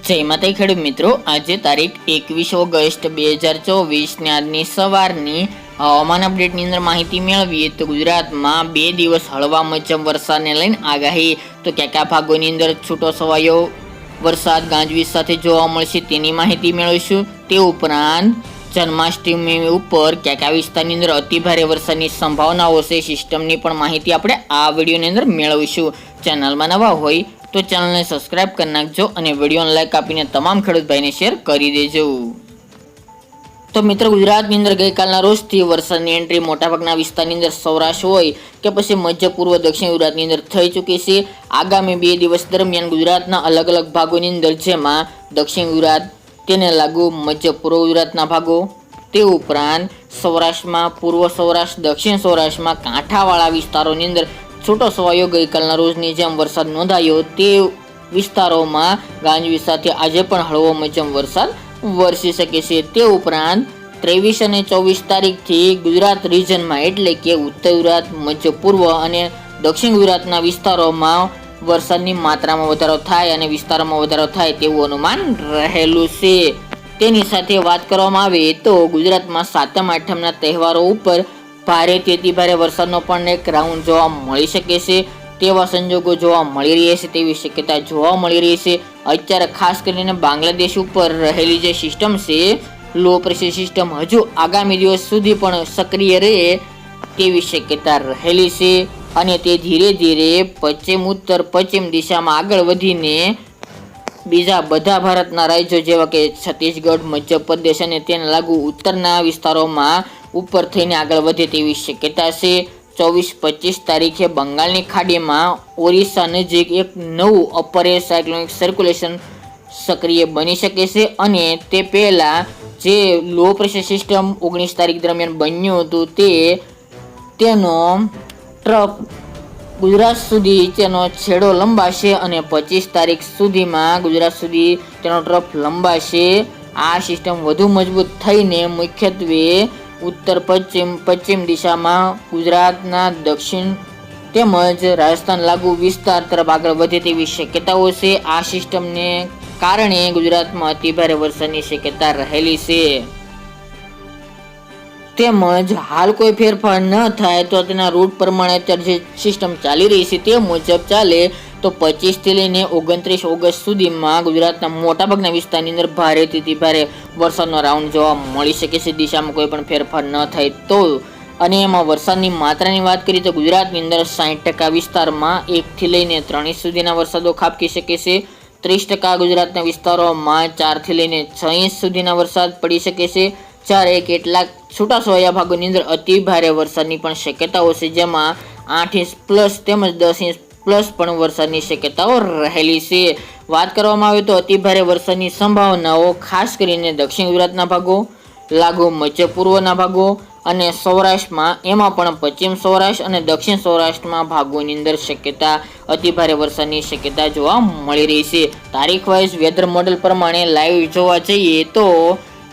જય માતા ખેડૂત મિત્રો, આજે તારીખ 21 ઓગસ્ટ 2024 ને આજની સવારની હવામાન અપડેટની અંદર માહિતી મેળવીએ તો ગુજરાતમાં 2 દિવસ હળવા મધ્યમ વરસાદને લઈને આગાહી. તો કયા ભાગોની અંદર છૂટો છવાયો વરસાદ ગાજવીજ સાથે જોવા મળશે તેની માહિતી મેળવીશું. તે ઉપરાંત જન્માષ્ટમી ઉપર કયા વિસ્તારની અંદર અતિભારે વરસાદની સંભાવનાઓ છે સિસ્ટમની પણ માહિતી આપણે આ વિડીયોની અંદર મેળવીશું. ચેનલમાં નવા હોય તો ચેનલને સબસ્ક્રાઇબ કરી નાખજો અને વિડીયોને લાઈક આપીને તમામ ખેડૂત ભાઈને શેર કરી દેજો. તો મિત્રો, ગુજરાતની અંદર ગઈકાલના રોજથી વરસાદની એન્ટ્રી મોટાભાગના વિસ્તારની અંદર સૌરાષ્ટ્ર હોય કે પછી મધ્ય પૂર્વ દક્ષિણ ગુજરાતની અંદર થઈ ચૂકી છે. આગામી 2 દિવસ દરમિયાન ગુજરાતના અલગ અલગ ભાગોની અંદર, જેમાં દક્ષિણ ગુજરાત, તેને લાગુ મધ્ય પૂર્વ ગુજરાતના ભાગો, તે ઉપરાંત સૌરાષ્ટ્રમાં, પૂર્વ સૌરાષ્ટ્ર, દક્ષિણ સૌરાષ્ટ્રમાં કાંઠાવાળા વિસ્તારોની અંદર છૂટો છવાયો ગઈકાલના રોજની જેમ વરસાદ નોંધાયો તે વિસ્તારોમાં ગાજવીજ સાથે આજે પણ હળવો મધ્યમ વરસાદ વરસી શકે છે. તે ઉપરાંત 23 અને 24 તારીખથી ગુજરાત રિજનમાં એટલે કે ઉત્તર ગુજરાત, મધ્ય પૂર્વ અને દક્ષિણ ગુજરાતના વિસ્તારોમાં વરસાદની માત્રામાં વધારો થાય અને વિસ્તારોમાં વધારો થાય તેવું અનુમાન રહેલું છે. તેની સાથે વાત કરવામાં આવે તો ગુજરાતમાં સાતમ આઠમના તહેવારો ઉપર ભારેથી અતિભારે વરસાદનો પણ એક રાઉન્ડ જોવા મળી શકે છે. તેવા સંજોગો જોવા મળી રહ્યા છે, તેવી શક્યતા જોવા મળી રહી છે. અત્યારે ખાસ કરીને બાંગ્લાદેશ ઉપર રહેલી જે સિસ્ટમ છે, લો પ્રેશર સિસ્ટમ, હજુ આગામી દિવસ સુધી પણ સક્રિય રહે તેવી શક્યતા રહેલી છે અને તે ધીરે ધીરે પશ્ચિમ ઉત્તર પશ્ચિમ દિશામાં આગળ વધીને બીજા બધા ભારતના રાજ્યો જેવા કે છત્તીસગઢ, મધ્યપ્રદેશ અને તેને લાગુ ઉત્તરના વિસ્તારોમાં ઉપર થઈને આગળ વધે તેવી શક્યતા છે. 24-25 તારીખે બંગાળની ખાડીમાં ઓરિસ્સા નજીક એક નવું અપર એર સાયક્લોનિક સર્ક્યુલેશન સક્રિય બની શકે છે અને તે પહેલાં જે લો પ્રેશર સિસ્ટમ 19 તારીખ દરમિયાન બન્યું હતું તેનો ટ્રફ ગુજરાત સુધી તેનો છેડો લંબાશે અને 25 તારીખ સુધીમાં ગુજરાત સુધી તેનો ટ્રફ લંબાશે. આ સિસ્ટમ વધુ મજબૂત થઈને મુખ્યત્વે ઉત્તર પશ્ચિમ દિશામાં ગુજરાતના દક્ષિણ તેમજ રાજસ્થાન લાગુ વિસ્તાર તરફ આગળ વધે તેવી શક્યતાઓ છે. આ સિસ્ટમને કારણે ગુજરાતમાં અતિભારે વરસાદની શક્યતા રહેલી છે. તેમજ હાલ કોઈ ફેરફાર ન થાય તો તેના રૂટ પ્રમાણે અત્યારે જે સિસ્ટમ ચાલી રહી છે તે મુજબ ચાલે તો 25 થી લઈને 29 ઓગસ્ટ સુધીમાં ગુજરાતના મોટાભાગના વિસ્તારની અંદર ભારેથી અતિભારે વરસાદનો રાઉન્ડ જોવા મળી શકે છે, દિશામાં કોઈ પણ ફેરફાર ન થાય તો. અને એમાં વરસાદની માત્રાની વાત કરીએ તો ગુજરાતની અંદર 60% વિસ્તારમાં 1 થી લઈને 3 ઇંચ સુધીના વરસાદો ખાબકી શકે છે. 30% ગુજરાતના વિસ્તારોમાં 4 થી લઈને 6 ઇંચ સુધીના વરસાદ પડી શકે છે. જ્યારે કેટલાક છૂટાછવાયા ભાગોની અંદર અતિ ભારે વરસાદની પણ શક્યતાઓ છે, જેમાં 8 ઇંચ પ્લસ તેમજ 10 ઇંચ પ્લસ પણ વરસાદની શક્યતાઓ રહેલી છે. વાત કરવામાં આવે તો અતિભારે વરસાદની સંભાવનાઓ ખાસ કરીને દક્ષિણ ગુજરાતના ભાગો, લાગુ મધ્ય પૂર્વના ભાગો અને સૌરાષ્ટ્રમાં, એમાં પણ પશ્ચિમ સૌરાષ્ટ્ર અને દક્ષિણ સૌરાષ્ટ્રમાં ભાગોની અંદર શક્યતા અતિભારે વરસાદની શક્યતા જોવા મળી રહી છે. તારીખ વાઇઝ વેધર મોડેલ પ્રમાણે લાઈવ જોવા જઈએ તો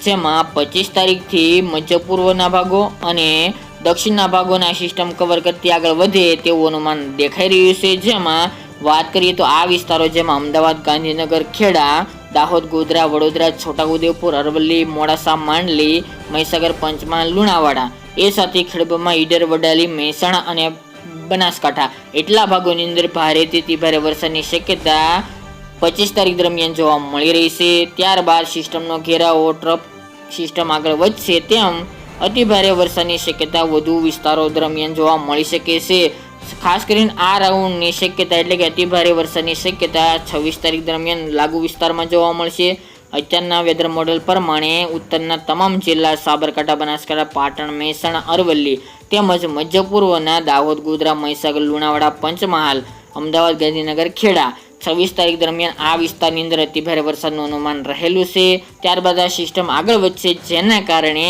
જેમાં 25 તારીખથી મધ્ય પૂર્વના ભાગો અને દક્ષિણના ભાગોના સિસ્ટમ કવર કરતી આગળ વધે તેવું અનુમાન દેખાઈ રહ્યું છે. જેમાં વાત કરીએ તો આ વિસ્તારો જેમાં અમદાવાદ, ગાંધીનગર, ખેડા, દાહોદ, ગોધરા, વડોદરા, છોટાઉદેપુર, અરવલ્લી, મોડાસા, માંડલી, મહીસાગર, પંચમહાલ, લુણાવાડા, એ સાથે ખેડબ્રહ્મા, ઈડર, વડાલી, મહેસાણા અને બનાસકાંઠા એટલા ભાગોની અંદર ભારેથી અતિભારે વરસાદની શક્યતા 25 તારીખ દરમિયાન જોવા મળી રહી છે. ત્યારબાદ સિસ્ટમનો ઘેરાવો ટ્રફ સિસ્ટમ આગળ વધશે તેમ અતિભારે વરસાદની શક્યતા વધુ વિસ્તારો દરમિયાન જોવા મળી શકે છે. ખાસ કરીને આ રાઉન્ડની શક્યતા એટલે કે અતિભારે વરસાદની શક્યતા 26 તારીખ દરમિયાન લાગુ વિસ્તારમાં જોવા મળશે. અત્યારના વેધર મોડેલ પ્રમાણે ઉત્તરના તમામ જિલ્લા સાબરકાંઠા, બનાસકાંઠા, પાટણ, મહેસાણા, અરવલ્લી તેમજ મધ્ય પૂર્વના દાહોદ, ગોધરા, મહીસાગર, લુણાવાડા, પંચમહાલ, અમદાવાદ, ગાંધીનગર, ખેડા 26 તારીખ દરમિયાન આ વિસ્તારની અંદર અતિભારે વરસાદનું અનુમાન રહેલું છે. ત્યારબાદ આ સિસ્ટમ આગળ વધશે, જેના કારણે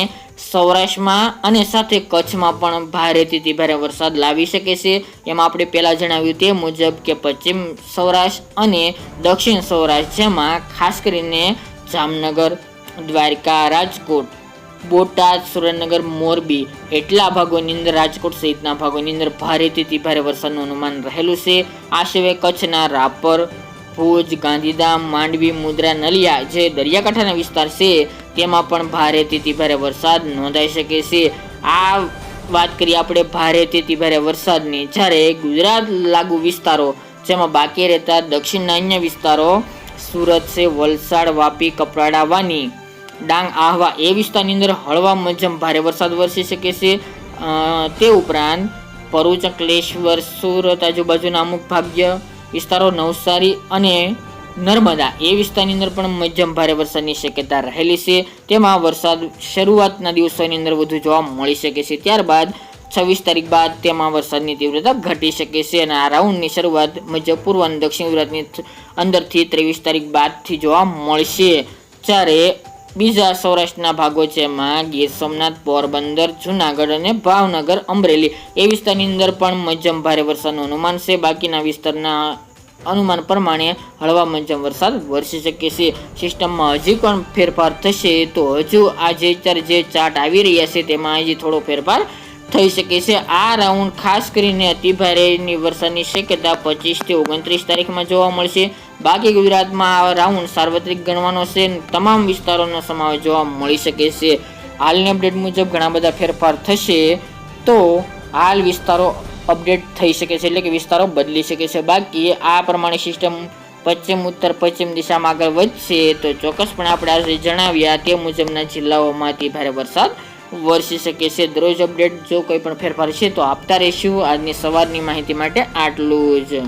સૌરાષ્ટ્રમાં અને સાથે કચ્છમાં પણ ભારેથી અતિભારે વરસાદ લાવી શકે છે. એમાં આપણે પહેલાં જણાવ્યું તે મુજબ કે પશ્ચિમ સૌરાષ્ટ્ર અને દક્ષિણ સૌરાષ્ટ્ર, જેમાં ખાસ કરીને જામનગર, દ્વારકા, રાજકોટ, બોટાદ, સુરેન્દ્રનગર, મોરબી એટલા ભાગોની અંદર, રાજકોટ સહિતના ભાગોની અંદર ભારેથી અતિભારે વરસાદનું અનુમાન રહેલું છે. આ સિવાય કચ્છના રાપર, ભુજ, ગાંધીધામ, માંડવી, મુદ્રા, નલિયા જે દરિયાકાંઠાના વિસ્તાર છે તેમાં પણ ભારેથી અતિ ભારે વરસાદ નોંધાઈ શકે છે. આ વાત કરીએ આપણે ભારેથી ભારે વરસાદની. જ્યારે ગુજરાત લાગુ વિસ્તારો જેમાં બાકી રહેતા દક્ષિણના અન્ય વિસ્તારો સુરત છે, વલસાડ, વાપી, કપરાડા, વાની, ડાંગ, આહવા એ વિસ્તારની અંદર હળવા મધ્યમ ભારે વરસાદ વરસી શકે છે. તે ઉપરાંત ભરૂચ, અંકલેશ્વર, સુરત આજુબાજુના અમુક ભાગ્ય વિસ્તારો, નવસારી અને નર્મદા એ વિસ્તારની અંદર પણ મધ્યમ ભારે વરસાદની શક્યતા રહેલી છે. તેમાં વરસાદ શરૂઆતના દિવસોની અંદર વધુ જોવા મળી શકે છે. ત્યારબાદ 26 તારીખ બાદ તેમાં વરસાદની તીવ્રતા ઘટી શકે છે અને આ રાઉન્ડની શરૂઆત મધ્ય પૂર્વ અને દક્ષિણ ગુજરાતની અંદરથી 23 તારીખ બાદથી જોવા મળશે. જ્યારે બીજા સૌરાષ્ટ્રના ભાગો જેમાં ગીર સોમનાથ, પોરબંદર, જુનાગઢ અને ભાવનગર, અમરેલી એ વિસ્તારની અંદર પણ મધ્યમ ભારે વરસાદનું અનુમાન છે. બાકીના વિસ્તારના અનુમાન પ્રમાણે હળવા મધ્યમ વરસાદ વરસી શકે છે. સિસ્ટમમાં હજી પણ ફેરફાર થશે તો હજુ આજે જે ચાર્ટ આવી રહ્યા છે તેમાં હજી થોડો ફેરફાર થઈ શકે છે. આ રાઉન્ડ ખાસ કરીને અતિભારેની વરસાદની શક્યતા 25 થી 29 તારીખમાં જોવા મળશે. બાકી ગુજરાતમાં આ રાઉન્ડ સાર્વત્રિક ગણવાનો છે. તમામ વિસ્તારોનો સમાવેશ જોવા મળી શકે છે. હાલની અપડેટ મુજબ ઘણા બધા ફેરફાર થશે તો હાલ વિસ્તારો અપડેટ થઈ શકે છે, એટલે કે વિસ્તારો બદલી શકે છે. બાકી આ પ્રમાણે સિસ્ટમ પશ્ચિમ ઉત્તર પશ્ચિમ દિશામાં આગળ વધશે તો ચોક્કસપણે આપણે આજે જણાવ્યા તે મુજબના જિલ્લાઓમાંથી ભારે વરસાદ વરસી શકે છે. દરરોજ અપડેટ જો કોઈ પણ ફેરફાર છે તો આપતા રહીશું. આજની સવારની માહિતી માટે આટલું જ.